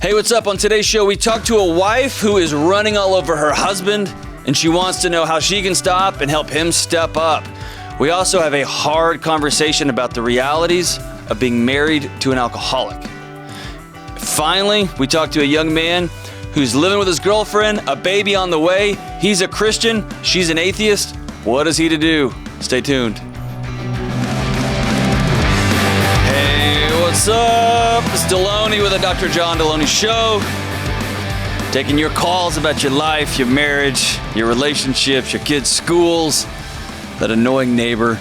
Hey, what's up? On today's show, we talk to a wife who is running all over her husband, and she wants to know how she can stop and help him step up. We also have a hard conversation about the realities of being married to an alcoholic. Finally, we talk to a young man who's living with his girlfriend, a baby on the way. He's a Christian, she's an atheist. What is he to do? Stay tuned. What's up? It's Delony with the Dr. John Delony Show. Taking your calls about your life, your marriage, your relationships, your kids' schools, that annoying neighbor,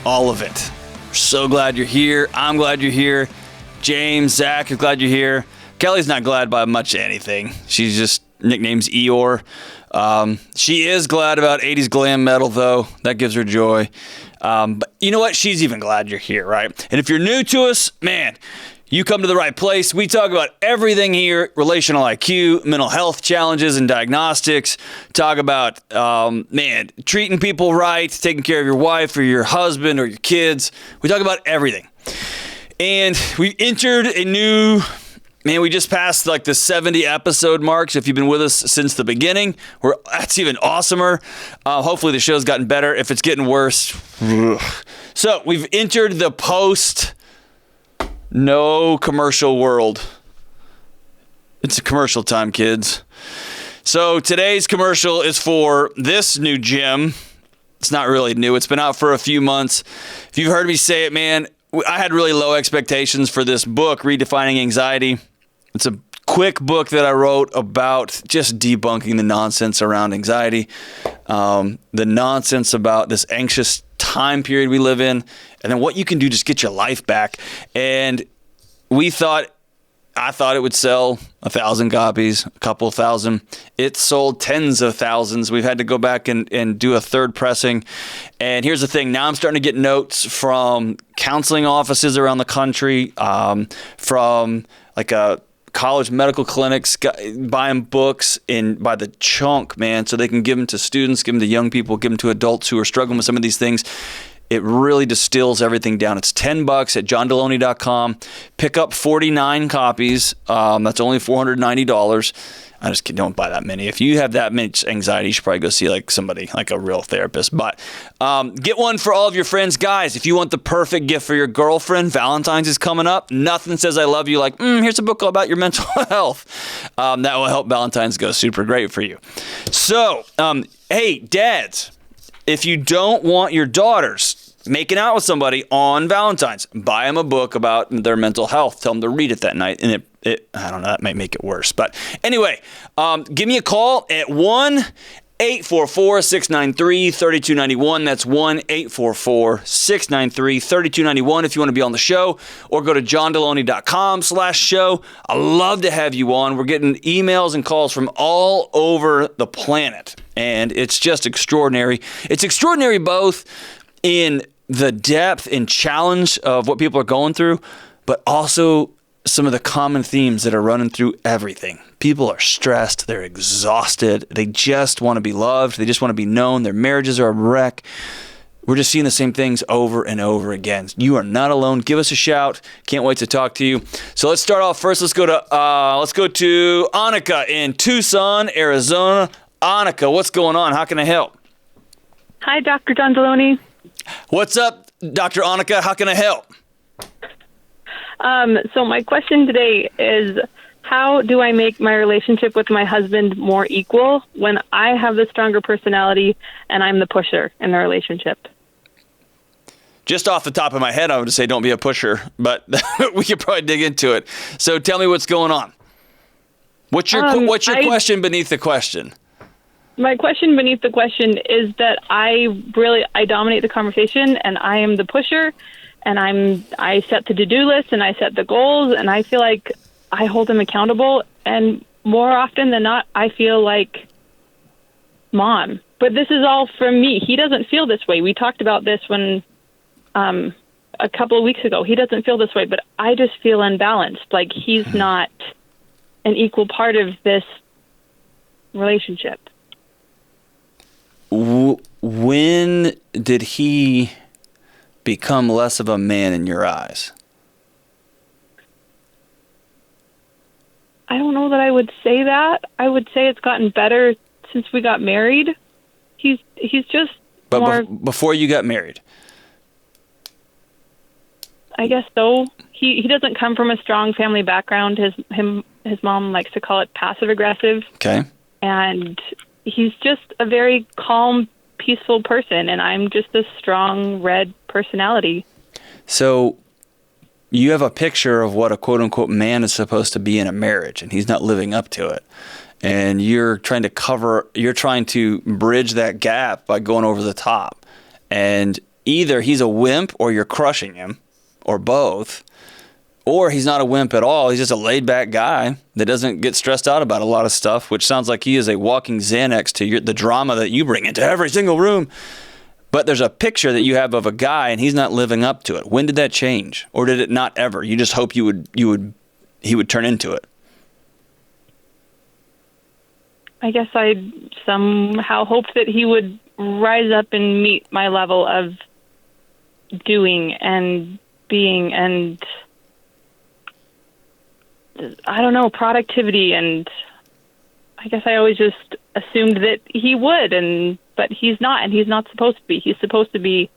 all of it. We're so glad you're here. I'm glad you're here. James, Zach is glad you're here. Kelly's not glad by much anything. She's just nicknames Eeyore. She is glad about 80s glam metal, though. That gives her joy. But you know what? She's even glad you're here, right? And if you're new to us, man, you come to the right place. We talk about everything here: relational IQ, mental health challenges and diagnostics. Talk about, treating people right, taking care of your wife or your husband or your kids. We talk about everything. And we entered a new... Man, we just passed like the 70 episode mark. So if you've been with us since the beginning, that's even awesomer. Hopefully the show's gotten better. If it's getting worse. So we've entered the post no commercial world. It's a commercial time, kids. So today's commercial is for this new gym. It's not really new. It's been out for a few months. If you've heard me say it, man, I had really low expectations for this book, Redefining Anxiety. It's a quick book that I wrote about just debunking the nonsense around anxiety, the nonsense about this anxious time period we live in, and then what you can do to just get your life back. And I thought it would sell 1,000 copies, a couple thousand. It sold tens of thousands. We've had to go back and do a third pressing. And here's the thing. Now I'm starting to get notes from counseling offices around the country, from like college medical clinics buying books by the chunk, man, so they can give them to students, give them to young people, give them to adults who are struggling with some of these things. It really distills everything down. It's $10 at johndelony.com. Pick up 49 copies. That's only $490. I just don't buy that many. If you have that much anxiety, you should probably go see like somebody, like a real therapist. But get one for all of your friends. Guys, if you want the perfect gift for your girlfriend, Valentine's is coming up. Nothing says I love you like, here's a book all about your mental health. That will help Valentine's go super great for you. So, hey, dads, if you don't want your daughters making out with somebody on Valentine's, buy them a book about their mental health. Tell them to read it that night. And I don't know, that might make it worse. But anyway, give me a call at 1-844-693-3291. That's 1-844-693-3291 if you want to be on the show, or go to johndelony.com/show. I love to have you on. We're getting emails and calls from all over the planet, and it's just extraordinary. It's extraordinary both in the depth and challenge of what people are going through, but also some of the common themes that are running through everything. People are stressed. They're exhausted. They just want to be loved. They just want to be known. Their marriages are a wreck. We're just seeing the same things over and over again. You are not alone. Give us a shout. Can't wait to talk to you. So let's start off first. Let's go to Annika in Tucson, Arizona. Annika, what's going on? How can I help? Hi, Dr. John Delony. What's up, Dr. Annika? How can I help? So my question today is, how do I make my relationship with my husband more equal when I have the stronger personality and I'm the pusher in the relationship? Just off the top of my head, I would say don't be a pusher, but we could probably dig into it. So tell me what's going on. What's your question beneath the question? My question beneath the question is that I dominate the conversation, and I am the pusher, and I set the to-do list, and I set the goals, and I feel like I hold him accountable, and more often than not, I feel like mom. But this is all from me. He doesn't feel this way. We talked about this when a couple of weeks ago. He doesn't feel this way, but I just feel unbalanced. Like he's not an equal part of this relationship. When did he become less of a man in your eyes? I don't know that I would say that. I would say it's gotten better since we got married. He's just more... before you got married? I guess so. He doesn't come from a strong family background. His mom likes to call it passive aggressive. Okay. And he's just a very calm, peaceful person, and I'm just a strong red personality. So you have a picture of what a quote-unquote man is supposed to be in a marriage, and he's not living up to it. And you're trying to bridge that gap by going over the top. And either he's a wimp or you're crushing him, or both. Or he's not a wimp at all. He's just a laid-back guy that doesn't get stressed out about a lot of stuff, which sounds like he is a walking Xanax to the drama that you bring into every single room. But there's a picture that you have of a guy, and he's not living up to it. When did that change? Or did it not ever? You just hope he would turn into it. I guess I somehow hoped that he would rise up and meet my level of doing and being and, I don't know, productivity. And I guess I always just assumed that he would, but he's not, and he's not supposed to be. He's supposed to be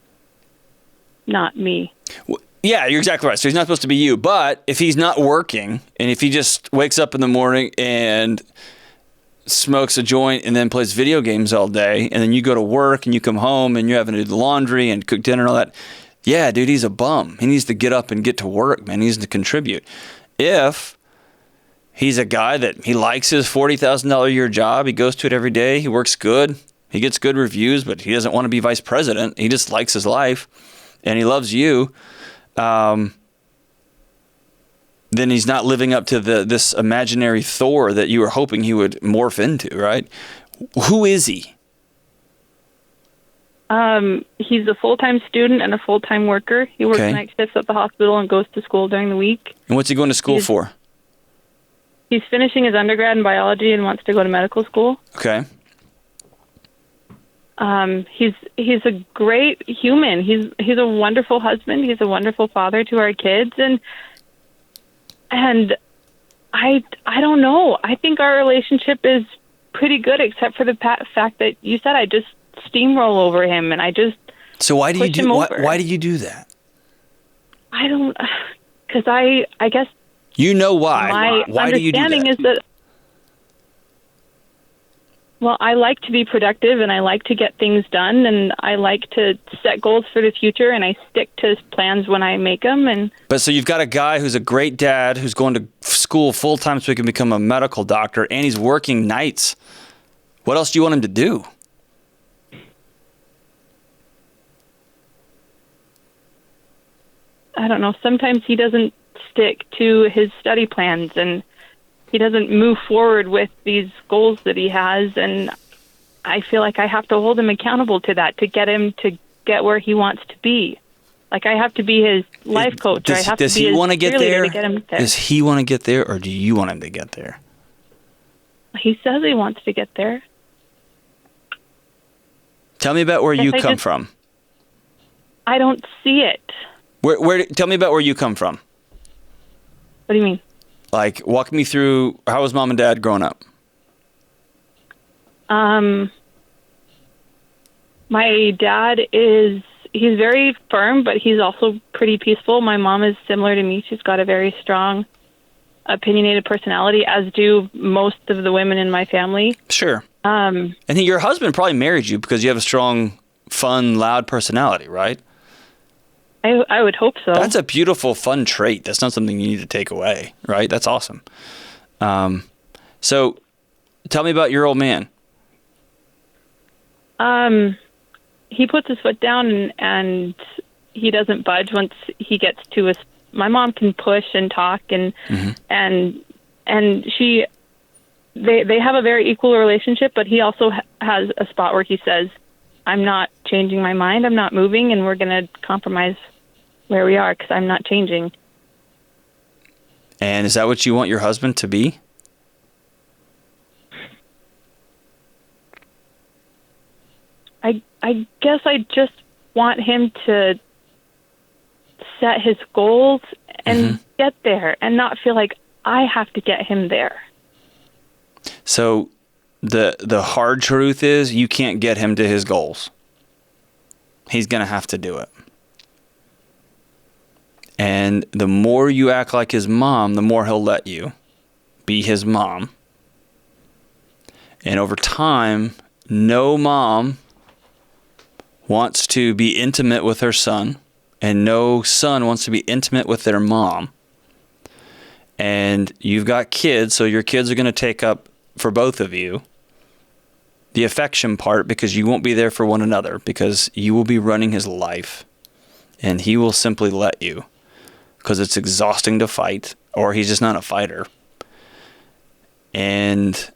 not me. Well, yeah, you're exactly right. So he's not supposed to be you. But if he's not working, and if he just wakes up in the morning and smokes a joint and then plays video games all day, and then you go to work and you come home and you're having to do the laundry and cook dinner and all that, yeah, dude, he's a bum. He needs to get up and get to work, man. He needs to contribute. If he's a guy that he likes his $40,000 a year job, he goes to it every day, he works good, he gets good reviews, but he doesn't want to be vice president. He just likes his life, and he loves you. Then he's not living up to this imaginary Thor that you were hoping he would morph into, right? Who is he? He's a full-time student and a full-time worker. He works night shifts at the hospital and goes to school during the week. And what's he going to school for? He's finishing his undergrad in biology and wants to go to medical school. Okay. He's a great human. He's a wonderful husband. He's a wonderful father to our kids, and I don't know. I think our relationship is pretty good, except for the fact that you said I just steamroll over him, and I just So why do you do why do you do that? I don't, because I guess you know why. My do you do understanding that? is that, well, I like to be productive, and I like to get things done, and I like to set goals for the future, and I stick to plans when I make them. But so you've got a guy who's a great dad who's going to school full time so he can become a medical doctor, and he's working nights. What else do you want him to do? I don't know. Sometimes he doesn't stick to his study plans, and he doesn't move forward with these goals that he has, and I feel like I have to hold him accountable to that to get him to get where he wants to be. Like, I have to be his life coach. I have to be his cheerleader to get him there. Does he want to get there, or do you want him to get there? He says he wants to get there. Tell me about where you come from. I don't see it. Tell me about where you come from. What do you mean? Like, walk me through, how was mom and dad growing up? My dad he's very firm, but he's also pretty peaceful. My mom is similar to me. She's got a very strong, opinionated personality, as do most of the women in my family. Sure. And your husband probably married you because you have a strong, fun, loud personality, right? I would hope so. That's a beautiful, fun trait. That's not something you need to take away, right? That's awesome. So tell me about your old man. He puts his foot down and he doesn't budge once he gets to us. My mom can push and talk and they have a very equal relationship, but he also has a spot where he says, I'm not changing my mind, I'm not moving, and we're going to compromise where we are because I'm not changing. And is that what you want your husband to be? I guess I just want him to set his goals and get there and not feel like I have to get him there. So the hard truth is you can't get him to his goals. He's going to have to do it. And the more you act like his mom, the more he'll let you be his mom. And over time, no mom wants to be intimate with her son, and no son wants to be intimate with their mom. And you've got kids, so your kids are going to take up, for both of you, the affection part, because you won't be there for one another, because you will be running his life, and he will simply let you, because it's exhausting to fight, or he's just not a fighter. And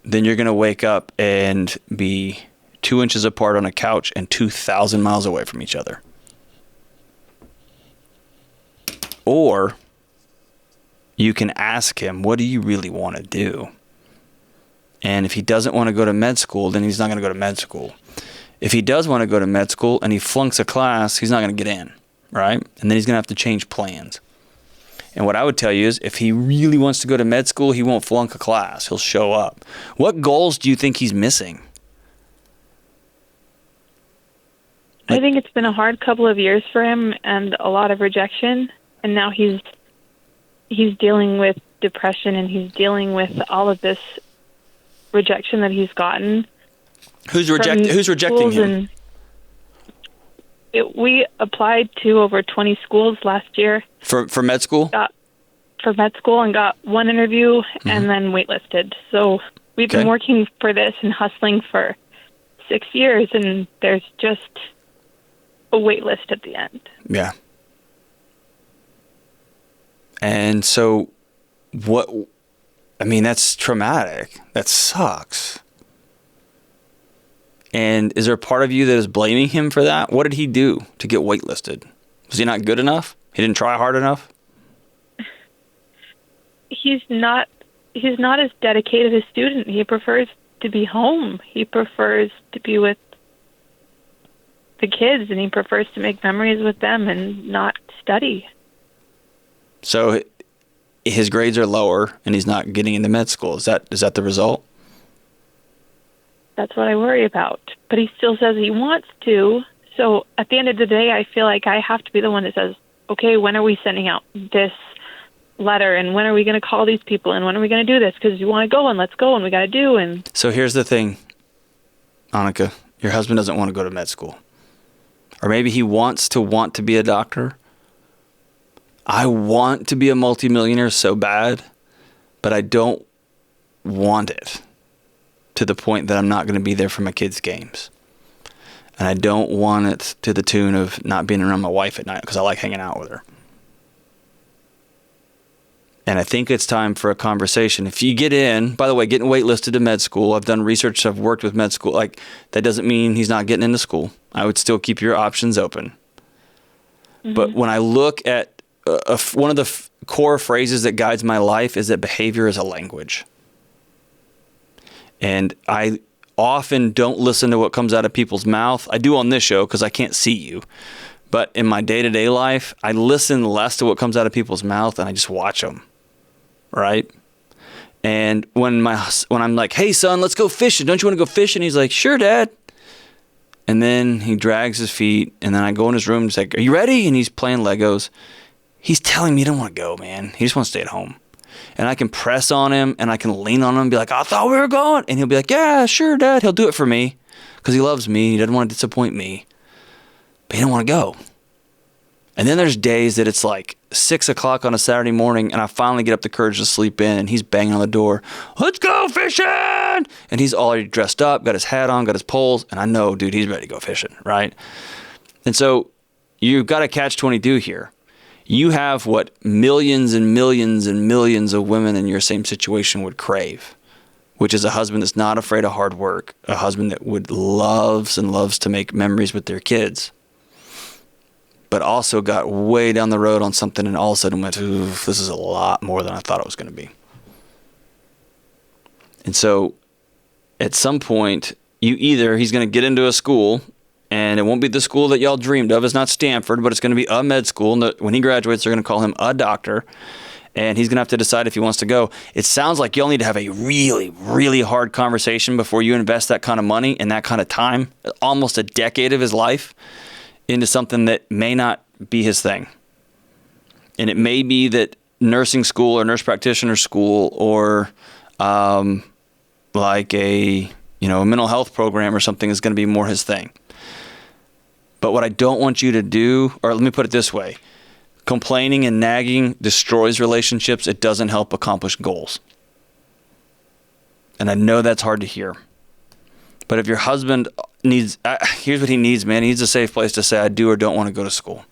then you're going to wake up and be 2 inches apart on a couch and 2,000 miles away from each other. Or you can ask him, what do you really want to do? And if he doesn't want to go to med school, then he's not going to go to med school. If he does want to go to med school and he flunks a class, he's not going to get in, right? And then he's going to have to change plans. And what I would tell you is, if he really wants to go to med school, he won't flunk a class. He'll show up. What goals do you think he's missing? I think it's been a hard couple of years for him and a lot of rejection. And now he's dealing with depression, and he's dealing with all of this rejection that he's gotten. Who's rejecting him? We applied to over 20 schools last year. For med school? For med school, and got one interview and then waitlisted. So we've been working for this and hustling for 6 years, and there's just a wait list at the end. Yeah. And so that's traumatic. That sucks. And is there a part of you that is blaming him for that? What did he do to get waitlisted? Was he not good enough? He didn't try hard enough? He's not as dedicated a student. He prefers to be home. He prefers to be with the kids, and he prefers to make memories with them and not study. So his grades are lower, and he's not getting into med school. Is that the result? That's what I worry about. But he still says he wants to. So at the end of the day, I feel like I have to be the one that says, okay, when are we sending out this letter? And when are we going to call these people? And when are we going to do this? Because you want to go, and let's go, and we got to do. And so here's the thing, Annika. Your husband doesn't want to go to med school. Or maybe he wants to be a doctor. I want to be a multimillionaire so bad, but I don't want it to the point that I'm not going to be there for my kids' games. And I don't want it to the tune of not being around my wife at night, because I like hanging out with her. And I think it's time for a conversation. If you get in, by the way, getting waitlisted to med school, I've done research, I've worked with med school, like that doesn't mean he's not getting into school. I would still keep your options open. Mm-hmm. But when I look at one of the core phrases that guides my life is that behavior is a language. And I often don't listen to what comes out of people's mouth. I do on this show because I can't see you. But in my day-to-day life, I listen less to what comes out of people's mouth, and I just watch them. Right? And when I'm like, hey, son, let's go fishing. Don't you want to go fishing? He's like, sure, Dad. And then he drags his feet, and then I go in his room and say, are you ready? And he's playing Legos. He's telling me he don't want to go, man. He just wants to stay at home. And I can press on him, and I can lean on him and be like, I thought we were going. And he'll be like, yeah, sure, Dad. He'll do it for me because he loves me. He doesn't want to disappoint me. But he don't want to go. And then there's days that it's like 6 o'clock on a Saturday morning, and I finally get up the courage to sleep in, and he's banging on the door. Let's go fishing! And he's already dressed up, got his hat on, got his poles, and I know, dude, he's ready to go fishing, right? And so you've got a catch-22 here. You have what millions and millions and millions of women in your same situation would crave, which is a husband that's not afraid of hard work, a husband that loves to make memories with their kids, but also got way down the road on something and all of a sudden went, ooh, this is a lot more than I thought it was going to be. And so at some point, he's going to get into a school, and it won't be the school that y'all dreamed of. It's not Stanford, but it's going to be a med school. And when he graduates, they're going to call him a doctor. and he's going to have to decide if he wants to go. It sounds like you'll need to have a really, really hard conversation before you invest that kind of money and that kind of time, almost a decade of his life, into something that may not be his thing. And it may be that nursing school or nurse practitioner school or like a mental health program or something is going to be more his thing. But what I don't want you to do, or let me put it this way, complaining and nagging destroys relationships. It doesn't help accomplish goals. And I know that's hard to hear. But if your husband needs, here's what he needs, man. He needs a safe place to say, I do or don't want to go to school.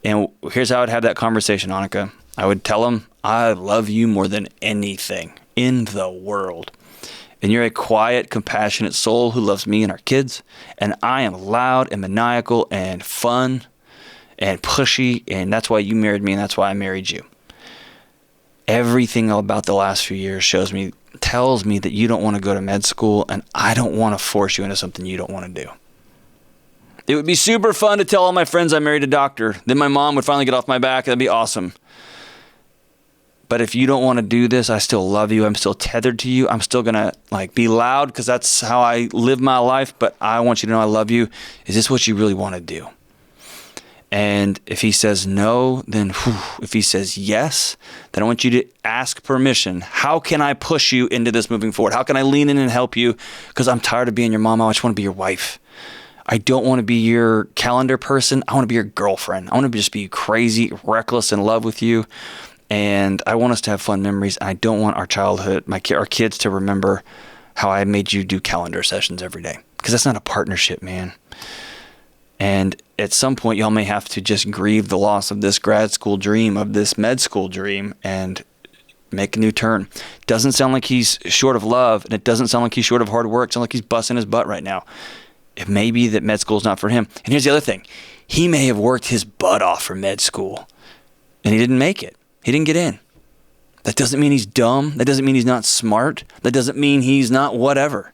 And here's how I'd have that conversation, Annika. I would tell him, I love you more than anything in the world. And you're a quiet, compassionate soul who loves me and our kids. And I am loud and maniacal and fun and pushy. And that's why you married me and that's why I married you. Everything about the last few years tells me that you don't want to go to med school, and I don't want to force you into something you don't want to do. It would be super fun to tell all my friends I married a doctor. Then my mom would finally get off my back. That'd be awesome. But if you don't want to do this, I still love you. I'm still tethered to you. I'm still going to be loud because that's how I live my life. But I want you to know I love you. Is this what you really want to do? And if he says no, then if he says yes, then I want you to ask permission. How can I push you into this moving forward? How can I lean in and help you? Because I'm tired of being your mom. I just want to be your wife. I don't want to be your calendar person. I want to be your girlfriend. I want to just be crazy, reckless, in love with you. And I want us to have fun memories. I don't want our childhood, our kids to remember how I made you do calendar sessions every day. Because that's not a partnership, man. And at some point, y'all may have to just grieve the loss of this grad school dream, of this med school dream, and make a new turn. Doesn't sound like he's short of love, and it doesn't sound like he's short of hard work. It sounds like he's busting his butt right now. It may be that med school is not for him. And here's the other thing. He may have worked his butt off for med school, and he didn't make it. He didn't get in. That doesn't mean he's dumb. That doesn't mean he's not smart. That doesn't mean he's not whatever.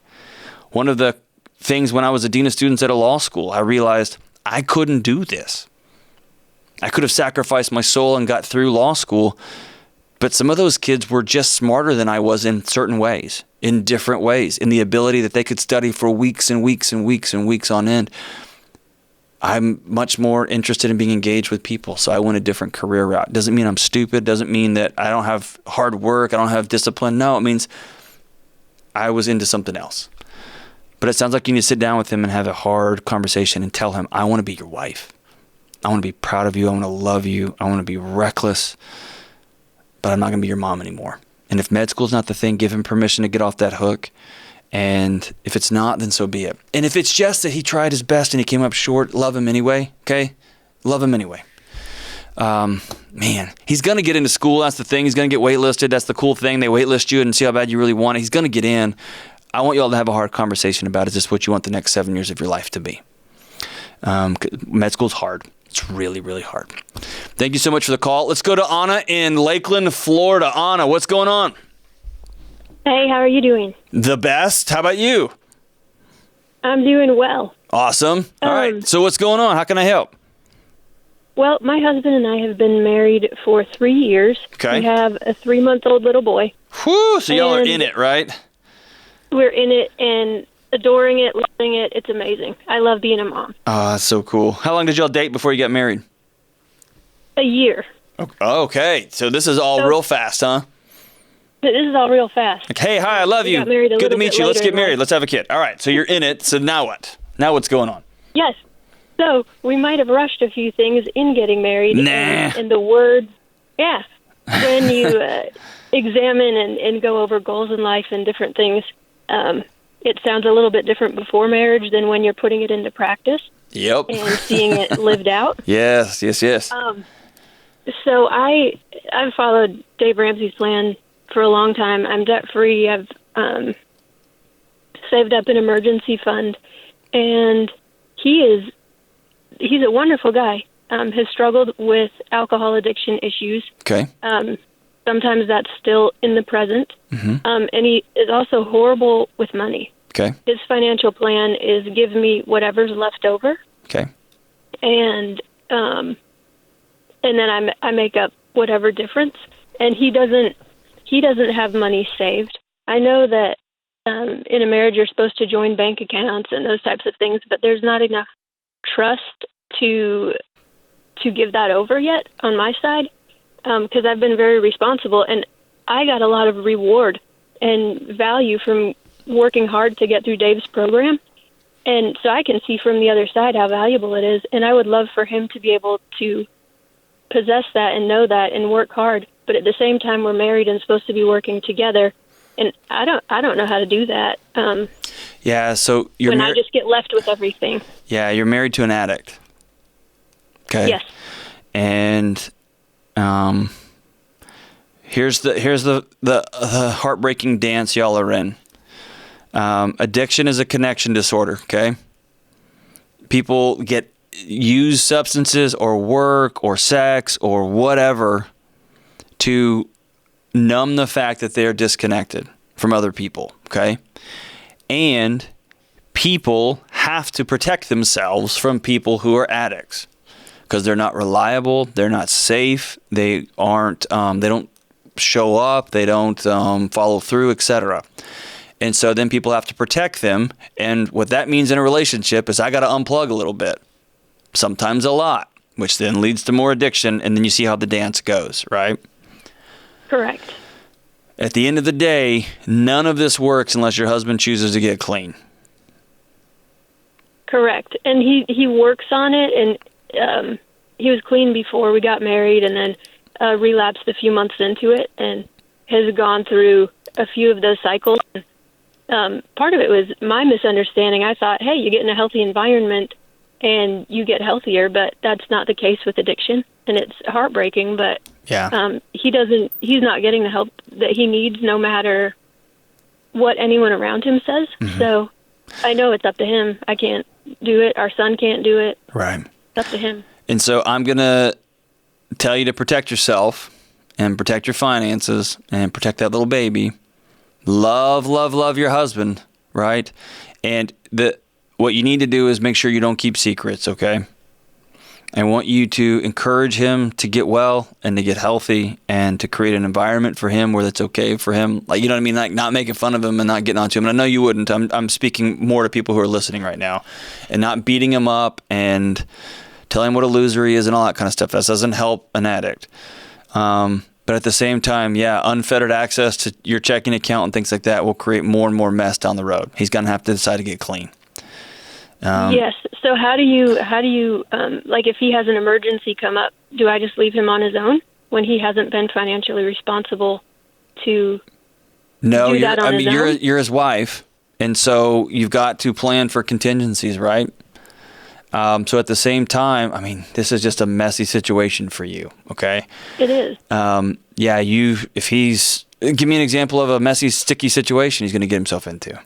One of the things when I was a dean of students at a law school, I realized I couldn't do this. I could have sacrificed my soul and got through law school, but some of those kids were just smarter than I was in certain ways, in different ways, in the ability that they could study for weeks and weeks and weeks and weeks on end. I'm much more interested in being engaged with people, so I went a different career route. Doesn't mean I'm stupid. Doesn't mean that I don't have hard work. I don't have discipline. No, it means I was into something else. But it sounds like you need to sit down with him and have a hard conversation and tell him, I want to be your wife. I want to be proud of you. I want to love you. I want to be reckless. But I'm not going to be your mom anymore. And if med school's not the thing, give him permission to get off that hook. And if it's not, then so be it. And if it's just that he tried his best and he came up short, love him anyway, okay? Love him anyway. Man, he's going to get into school. That's the thing. He's going to get waitlisted. That's the cool thing. They waitlist you and see how bad you really want it. He's going to get in. I want you all to have a hard conversation about, is this what you want the next 7 years of your life to be? Med school's hard. It's really, really hard. Thank you so much for the call. Let's go to Anna in Lakeland, Florida. Anna, what's going on? Hey, how are you doing? The best. How about you? I'm doing well. Awesome. All right. So what's going on? How can I help? Well, my husband and I have been married for 3 years. Okay. We have a 3-month-old little boy. Whew, so y'all are in it, right? We're in it and adoring it, loving it. It's amazing. I love being a mom. Oh, that's so cool. How long did y'all date before you got married? A year. Okay. So this is all real fast, huh? This is all real fast. Like, hey, hi, I love you. Good to meet you. Let's get married. Let's have a kid. All right. So you're in it. So now what? Now what's going on? Yes. So we might have rushed a few things in getting married. Nah. And the words, yeah. When you examine and go over goals in life and different things, it sounds a little bit different before marriage than when you're putting it into practice. Yep. And seeing it lived out. Yes. So I've followed Dave Ramsey's plan for a long time. I'm debt-free. I've saved up an emergency fund, and he's a wonderful guy. Has struggled with alcohol addiction issues. Okay. Sometimes that's still in the present. Mm-hmm. And he is also horrible with money. Okay. His financial plan is give me whatever's left over. Okay. And then I make up whatever difference. and he doesn't have money saved. I know that in a marriage you're supposed to join bank accounts and those types of things, but there's not enough trust to give that over yet on my side, because I've been very responsible, and I got a lot of reward and value from working hard to get through Dave's program. And so I can see from the other side how valuable it is, and I would love for him to be able to possess that and know that and work hard. But at the same time, we're married and supposed to be working together, and I don't know how to do that. Yeah, so you're I just get left with everything. Yeah, you're married to an addict. Okay. Yes. And here's the heartbreaking dance y'all are in. Addiction is a connection disorder, okay? People use substances or work or sex or whatever to numb the fact that they're disconnected from other people, okay? And people have to protect themselves from people who are addicts because they're not reliable, they're not safe, they don't show up, they don't follow through, etc. And so then people have to protect them. And what that means in a relationship is I got to unplug a little bit, sometimes a lot, which then leads to more addiction. And then you see how the dance goes, right? Correct. At the end of the day, none of this works unless your husband chooses to get clean. Correct. And he works on it, and he was clean before we got married, and then relapsed a few months into it and has gone through a few of those cycles. Part of it was my misunderstanding. I thought, hey, you get in a healthy environment and you get healthier, but that's not the case with addiction, and it's heartbreaking. But yeah, he's not getting the help that he needs, no matter what anyone around him says. Mm-hmm. So I know it's up to him. I can't do it. Our son can't do it. Right. It's up to him. And so I'm gonna tell you to protect yourself and protect your finances and protect that little baby. Love, love, love your husband, right? And what you need to do is make sure you don't keep secrets, okay? I want you to encourage him to get well and to get healthy and to create an environment for him where that's okay for him. Like, you know what I mean? Like, not making fun of him and not getting onto him. And I know you wouldn't. I'm speaking more to people who are listening right now. And not beating him up and telling him what a loser he is and all that kind of stuff. That doesn't help an addict. But at the same time, yeah, unfettered access to your checking account and things like that will create more and more mess down the road. He's going to have to decide to get clean. Yes. So how do you like, if he has an emergency come up, do I just leave him on his own when he hasn't been financially responsible to do that on his own? You're his wife, and so you've got to plan for contingencies, right? So at the same time, I mean, this is just a messy situation for you, okay? It is. Yeah, give me an example of a messy, sticky situation he's going to get himself into.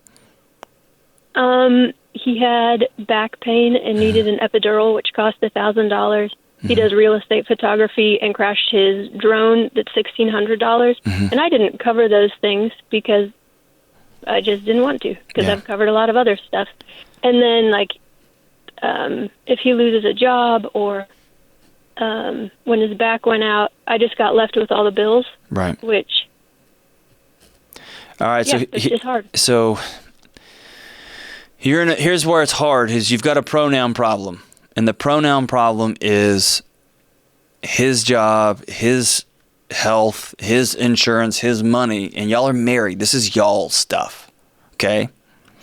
He had back pain and needed an epidural, which cost $1,000. He does real estate photography and crashed his drone that's $1,600. And I didn't cover those things because I just didn't want to, because I've covered a lot of other stuff. And then, like, if he loses a job or when his back went out, I just got left with all the bills. Right. Which, all right, yeah, it's just hard. So here's where it's hard, is you've got a pronoun problem. And the pronoun problem is his job, his health, his insurance, his money, and y'all are married. This is y'all's stuff, okay?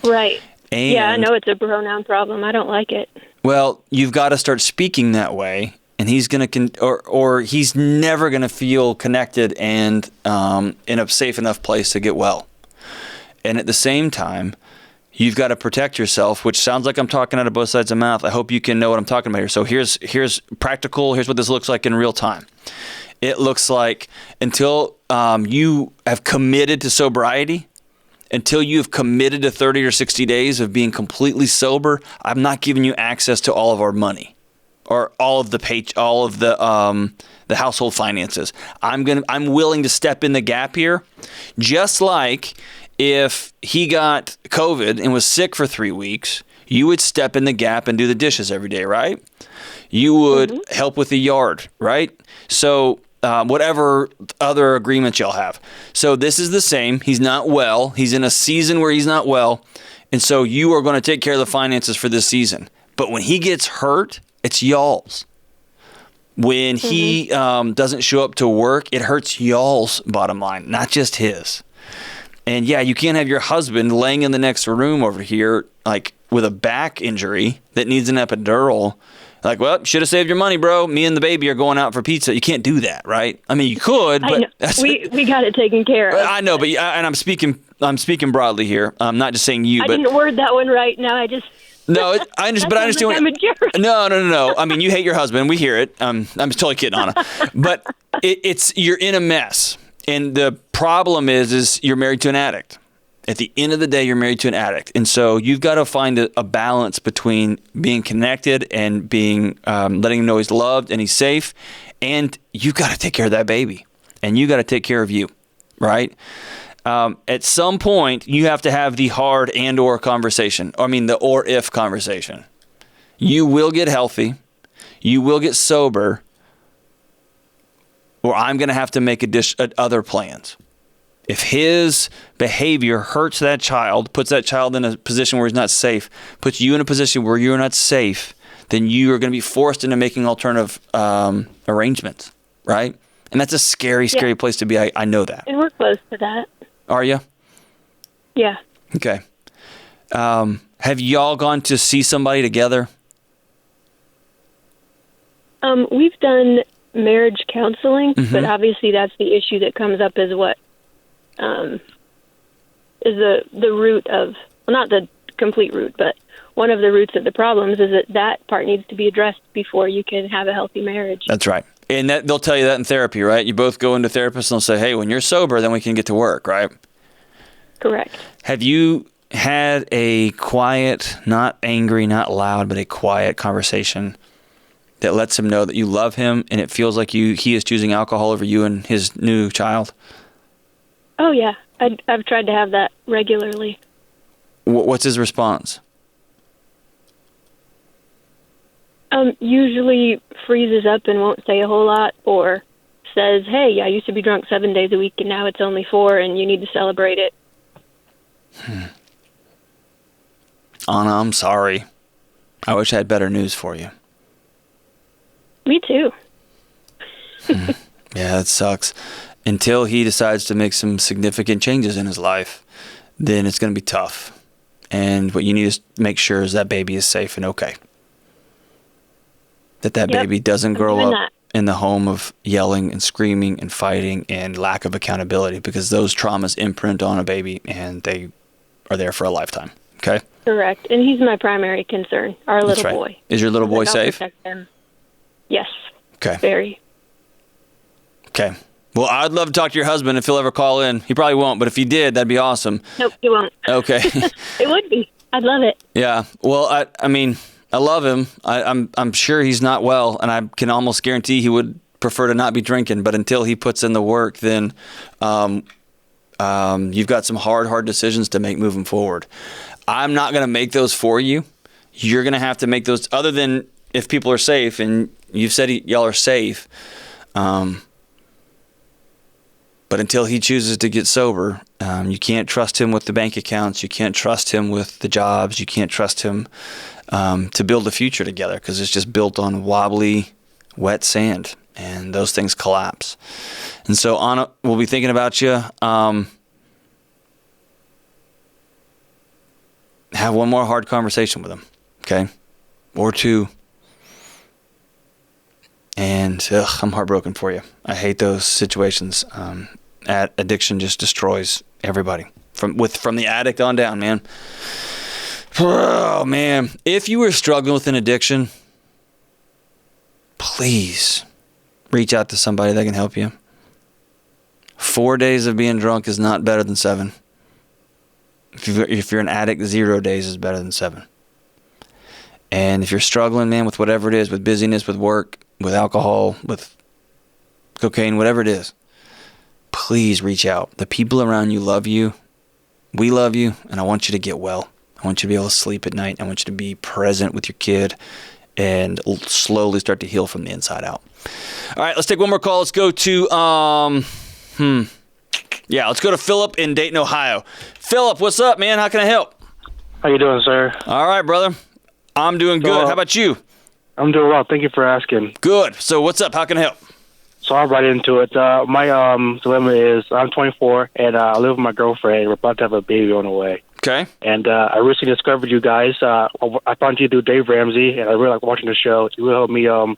Right. And, yeah, I know it's a pronoun problem. I don't like it. Well, you've got to start speaking that way, and he's going to, or he's never going to feel connected and in a safe enough place to get well. And at the same time, you've got to protect yourself, which sounds like I'm talking out of both sides of my mouth. I hope you can know what I'm talking about here. So here's practical. Here's what this looks like in real time. It looks like until you have committed to sobriety, until you've committed to 30 or 60 days of being completely sober, I'm not giving you access to all of our money or all of the household finances. I'm willing to step in the gap here, just like if he got COVID and was sick for 3 weeks, you would step in the gap and do the dishes every day, right? You would help with the yard, right? So whatever other agreements y'all have. So this is the same. He's not well. He's in a season where he's not well. And so you are going to take care of the finances for this season. But when he gets hurt, it's y'all's. When he doesn't show up to work, it hurts y'all's bottom line, not just his. And yeah, you can't have your husband laying in the next room over here, like with a back injury that needs an epidural. Like, well, should have saved your money, bro. Me and the baby are going out for pizza. You can't do that, right? I mean, you could, but we got it taken care of. I know, but and I'm speaking broadly here. I'm not just saying you. I but didn't word that one right. Now I just. No, I understand. But I understand. I'm a jerk. No. I mean, you hate your husband. We hear it. I'm totally kidding, Anna. But it's you're in a mess, and the problem is you're married to an addict. At the end of the day, you're married to an addict, and so you've got to find a balance between being connected and being letting him know he's loved and he's safe, and you've got to take care of that baby, and you got to take care of you, right? At some point, you have to have the hard and/or conversation. I mean, the or-if conversation. You will get healthy. You will get sober. Or I'm going to have to make other plans. If his behavior hurts that child, puts that child in a position where he's not safe, puts you in a position where you're not safe, then you are going to be forced into making alternative arrangements, right? And that's a scary place to be. I know that. And we're close to that. Are you? Yeah. Okay. Have y'all gone to see somebody together? We've done marriage counseling, but obviously that's the issue that comes up is what is the root of, well, not the complete root, but one of the roots of the problems is that part needs to be addressed before you can have a healthy marriage. That's right. And they'll tell you that in therapy, right? You both go into therapists and they'll say, hey, when you're sober, then we can get to work, right? Correct. Have you had a quiet, not angry, not loud, but a quiet conversation that lets him know that you love him and it feels like he is choosing alcohol over you and his new child? Oh, yeah. I've tried to have that regularly. What's his response? Usually freezes up and won't say a whole lot, or says, hey, I used to be drunk 7 days a week and now it's only 4 and you need to celebrate it. Anna, I'm sorry. I wish I had better news for you. Me too. Yeah, that sucks. Until he decides to make some significant changes in his life, then it's going to be tough. And what you need to make sure is that baby is safe and okay. That baby doesn't grow up in the home of yelling and screaming and fighting and lack of accountability, because those traumas imprint on a baby and they are there for a lifetime. Okay? Correct. And he's my primary concern, our little boy. Is your little boy I'll safe? protect him. Yes. Okay. Very. Okay. Well, I'd love to talk to your husband if he'll ever call in. He probably won't, but if he did, that'd be awesome. Nope, he won't. Okay. It would be. I'd love it. Yeah. Well, I mean, I love him. I'm sure he's not well, and I can almost guarantee he would prefer to not be drinking. But until he puts in the work, then you've got some hard decisions to make moving forward. I'm not going to make those for you. You're going to have to make those, other than if people are safe, and you've said y'all are safe. But until he chooses to get sober, you can't trust him with the bank accounts. You can't trust him with the jobs. You can't trust him to build a future together, because it's just built on wobbly, wet sand, and those things collapse. And so Anna, we'll be thinking about you. Have one more hard conversation with him, okay? Or two. And I'm heartbroken for you. I hate those situations. Addiction just destroys everybody, from the addict on down, man. Oh, man. If you were struggling with an addiction, please reach out to somebody that can help you. 4 days of being drunk is not better than 7. If you're an addict, 0 days is better than 7. And if you're struggling, man, with whatever it is, with busyness, with work, with alcohol, with cocaine, whatever it is, please reach out. The people around you love you. We love you, and I want you to get well. I want you to be able to sleep at night. I want you to be present with your kid and slowly start to heal from the inside out. All right, let's take one more call. Let's go to, let's go to Philip in Dayton, Ohio. Philip, what's up, man? How can I help? How you doing, sir? All right, brother. I'm doing good. How about you? I'm doing well. Thank you for asking. Good. So what's up? How can I help? So I'll right into it. My dilemma is I'm 24, and I live with my girlfriend. We're about to have a baby on the way. Okay. And I recently discovered you guys. I found you through Dave Ramsey, and I really like watching the show. You really helped me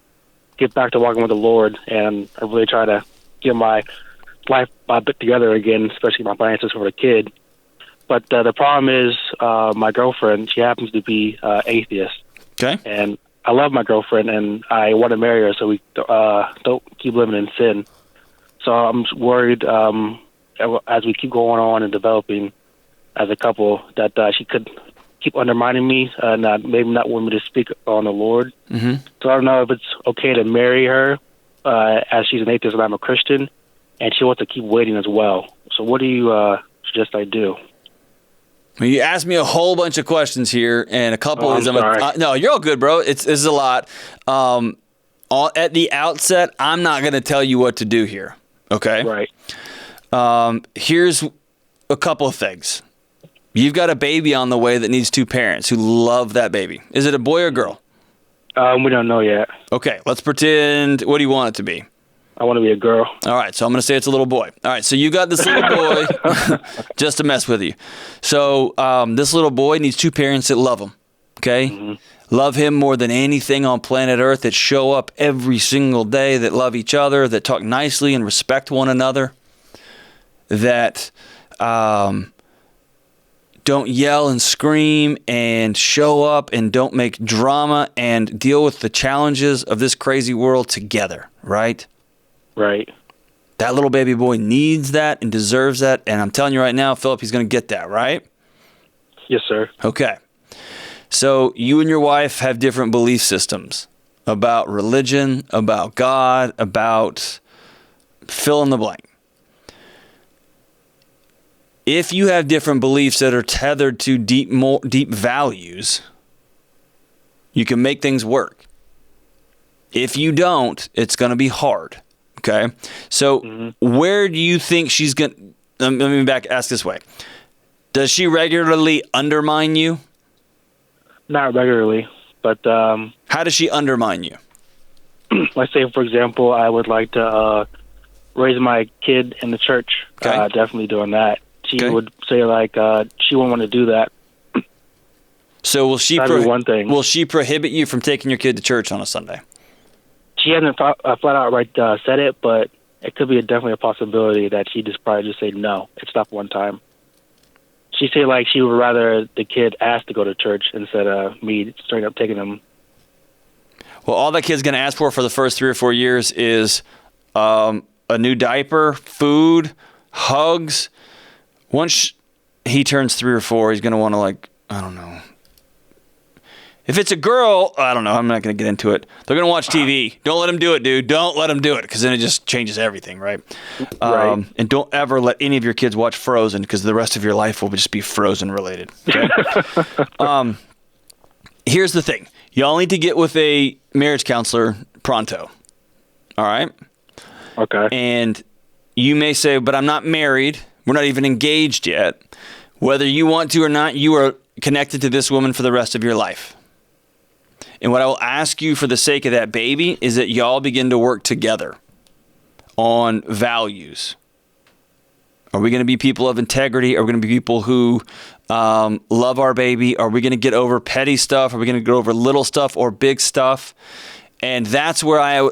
get back to walking with the Lord, and I really try to get my life bit together again, especially my finances for the kid. But the problem is my girlfriend, she happens to be atheist. Okay. And I love my girlfriend, and I want to marry her so we don't keep living in sin. So I'm worried as we keep going on and developing as a couple that she could keep undermining me and maybe not want me to speak on the Lord. Mm-hmm. So I don't know if it's okay to marry her as she's an atheist and I'm a Christian, and she wants to keep waiting as well. So what do you suggest I do? Well, you asked me a whole bunch of questions here, and a couple I'm of them. sorry. No, you're all good, bro. This is a lot. At the outset, I'm not going to tell you what to do here. Okay. Right. Here's a couple of things. You've got a baby on the way that needs two parents who love that baby. Is it a boy or girl? We don't know yet. Okay, let's pretend. What do you want it to be? I want to be a girl. All right, so I'm going to say it's a little boy. All right, so you got this little boy just to mess with you. So this little boy needs two parents that love him, okay? Mm-hmm. Love him more than anything on planet Earth, that show up every single day, that love each other, that talk nicely and respect one another, that don't yell and scream and show up and don't make drama and deal with the challenges of this crazy world together, right? Right. That little baby boy needs that and deserves that. And I'm telling you right now, Philip, he's going to get that, right? Yes, sir. Okay. So you and your wife have different belief systems about religion, about God, about fill in the blank. If you have different beliefs that are tethered to deep values, you can make things work. If you don't, it's going to be hard. Okay, so where do you think she's going to... Let me ask this way. Does she regularly undermine you? Not regularly, but... How does she undermine you? Let's say, for example, I would like to raise my kid in the church. Okay. Definitely doing that. She would say, she wouldn't want to do that. So will she... That'd be one thing. Will she prohibit you from taking your kid to church on a Sunday? She hasn't flat out said it, but it could be definitely a possibility that she probably just say no. It's not one time. She said she would rather the kid ask to go to church instead of me straight up taking him. Well, all that kid's going to ask for the first 3 or 4 years is a new diaper, food, hugs. Once he turns 3 or 4, he's going to want to I don't know. If it's a girl, I don't know. I'm not going to get into it. They're going to watch TV. Don't let them do it, dude. Don't let them do it, because then it just changes everything, right? Right. And don't ever let any of your kids watch Frozen, because the rest of your life will just be Frozen related. Okay? Here's the thing. Y'all need to get with a marriage counselor pronto. All right? Okay. And you may say, but I'm not married. We're not even engaged yet. Whether you want to or not, you are connected to this woman for the rest of your life. And what I will ask you for the sake of that baby is that y'all begin to work together on values. Are we going to be people of integrity? Are we going to be people who love our baby? Are we going to get over petty stuff? Are we going to get over little stuff or big stuff? And that's where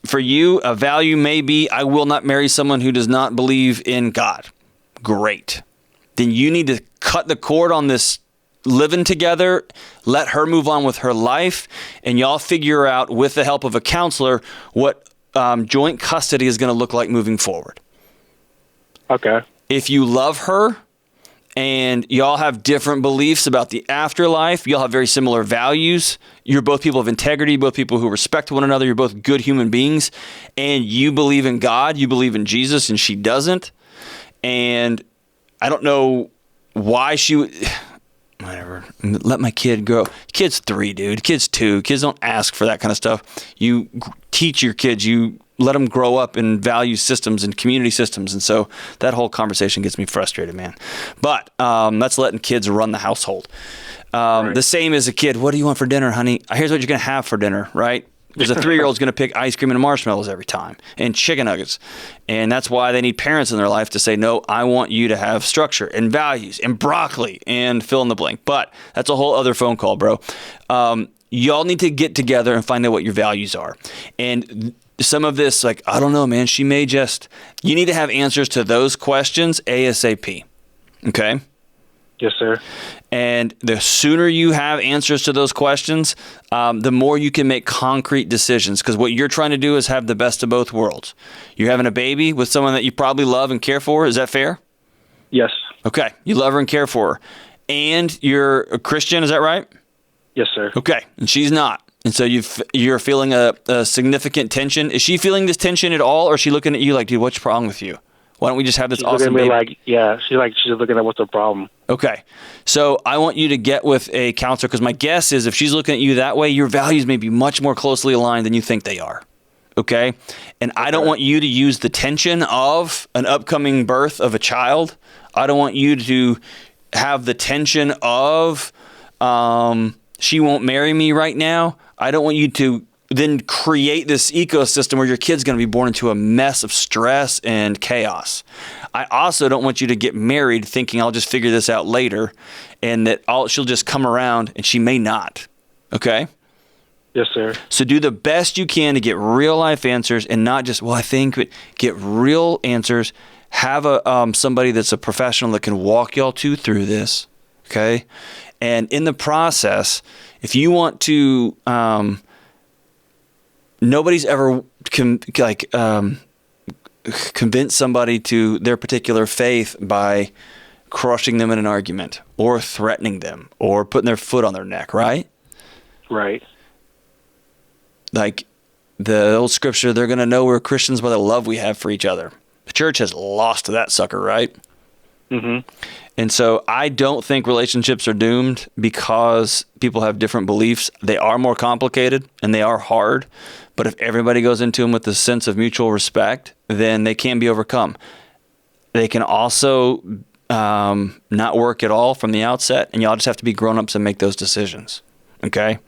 for you, a value may be, I will not marry someone who does not believe in God. Great. Then you need to cut the cord on this living together, let her move on with her life, and y'all figure out, with the help of a counselor, what joint custody is going to look like moving forward. Okay. If you love her and y'all have different beliefs about the afterlife, y'all have very similar values, you're both people of integrity, both people who respect one another, you're both good human beings, and you believe in God, you believe in Jesus, and she doesn't, and I don't know why she would... whatever. Let my kid grow. Kid's 3, dude. Kid's 2. Kids don't ask for that kind of stuff. You teach your kids. You let them grow up in value systems and community systems. And so that whole conversation gets me frustrated, man. But that's letting kids run the household. Right. The same as a kid. What do you want for dinner, honey? Here's what you're going to have for dinner, right? Because a 3-year-old's going to pick ice cream and marshmallows every time and chicken nuggets. And that's why they need parents in their life to say, no, I want you to have structure and values and broccoli and fill in the blank. But that's a whole other phone call, bro. Y'all need to get together and find out what your values are. And some of this, like, I don't know, man, you need to have answers to those questions ASAP. Okay? Yes, sir. And the sooner you have answers to those questions, the more you can make concrete decisions. Because what you're trying to do is have the best of both worlds. You're having a baby with someone that you probably love and care for. Is that fair? Yes. Okay. You love her and care for her. And you're a Christian. Is that right? Yes, sir. Okay. And she's not. And so you're feeling a significant tension. Is she feeling this tension at all? Or is she looking at you like, dude, what's wrong with you? Why don't we just have this awesome baby? She's looking at what's the problem. Okay. So I want you to get with a counselor, because my guess is if she's looking at you that way, your values may be much more closely aligned than you think they are. Okay? And I don't want you to use the tension of an upcoming birth of a child. I don't want you to have the tension of she won't marry me right now. I don't want you to then create this ecosystem where your kid's going to be born into a mess of stress and chaos. I also don't want you to get married thinking I'll just figure this out later and that she'll just come around, and she may not. Okay? Yes, sir. So do the best you can to get real life answers and not just, well, I think, but get real answers. Have somebody that's a professional that can walk y'all through this. Okay? And in the process, if you want to, nobody's ever convince somebody to their particular faith by crushing them in an argument or threatening them or putting their foot on their neck, right? Right. Like the old scripture, they're going to know we're Christians by the love we have for each other. The church has lost to that sucker, right? Mm-hmm. And so I don't think relationships are doomed because people have different beliefs. They are more complicated and they are hard. But if everybody goes into them with a sense of mutual respect, then they can be overcome. They can also not work at all from the outset, and y'all just have to be grown-ups and make those decisions. Okay?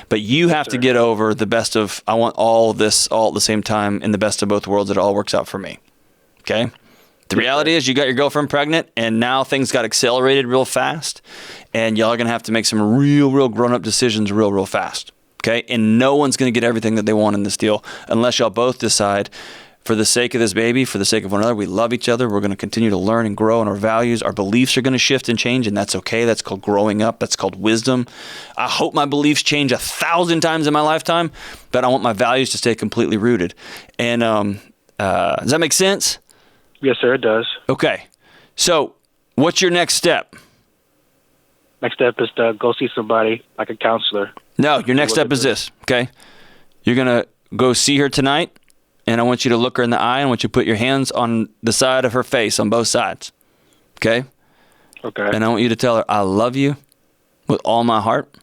But you have to get over the best of, I want all this all at the same time in the best of both worlds. It all works out for me. Okay? The reality is you got your girlfriend pregnant, and now things got accelerated real fast, and y'all are going to have to make some real grown-up decisions real fast. Okay? And no one's going to get everything that they want in this deal unless y'all both decide, for the sake of this baby, for the sake of one another, we love each other. We're going to continue to learn and grow in our values. Our beliefs are going to shift and change, and that's okay. That's called growing up. That's called wisdom. I hope my beliefs change 1,000 times in my lifetime, but I want my values to stay completely rooted. And does that make sense? Yes, sir, it does. Okay. So what's your next step? Next step is to go see somebody, like a counselor. No, your next step is this, okay? You're going to go see her tonight, and I want you to look her in the eye, and I want you to put your hands on the side of her face on both sides, okay? Okay. And I want you to tell her, I love you with all my heart.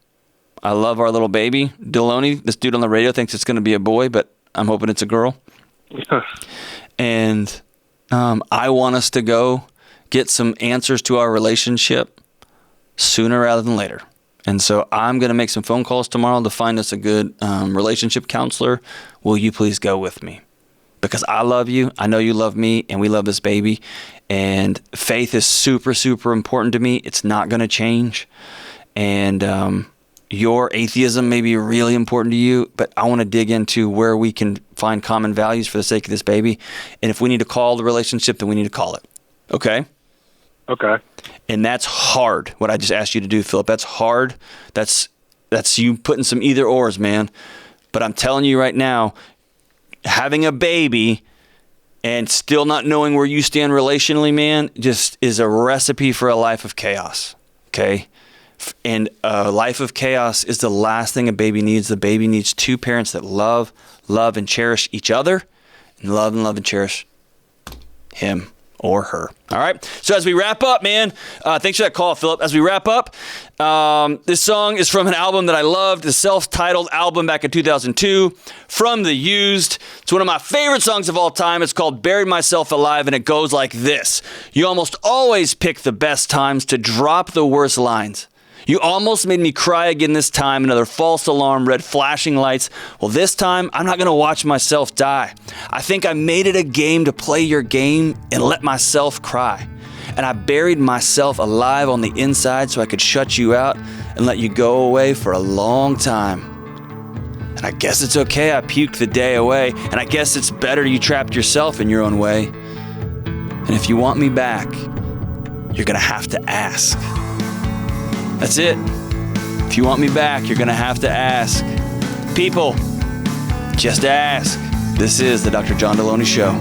I love our little baby. Delony, this dude on the radio thinks it's going to be a boy, but I'm hoping it's a girl. And I want us to go get some answers to our relationship sooner rather than later. And so I'm going to make some phone calls tomorrow to find us a good relationship counselor. Will you please go with me? Because I love you. I know you love me, and we love this baby. And faith is super important to me. It's not going to change. And your atheism may be really important to you, but I want to dig into where we can find common values for the sake of this baby. And if we need to call the relationship, then we need to call it. Okay? Okay. And that's hard, what I just asked you to do, Philip. That's hard. That's you putting some either ors, man. But I'm telling you right now, having a baby and still not knowing where you stand relationally, man, just is a recipe for a life of chaos. Okay? And a life of chaos is the last thing a baby needs. The baby needs two parents that love and cherish each other, and love and cherish him. or her. All right. So as we wrap up, man, thanks for that call, Philip. As we wrap up, this song is from an album that I loved, the self-titled album back in 2002, From the Used. It's one of my favorite songs of all time. It's called Buried Myself Alive, and it goes like this. You almost always pick the best times to drop the worst lines. You almost made me cry again this time. Another false alarm, red flashing lights. Well, this time, I'm not going to watch myself die. I think I made it a game to play your game and let myself cry. And I buried myself alive on the inside so I could shut you out and let you go away for a long time. And I guess it's okay I puked the day away. And I guess it's better you trapped yourself in your own way. And if you want me back, you're going to have to ask. That's it. If you want me back, you're going to have to ask. People, just ask. This is the Dr. John Delony Show.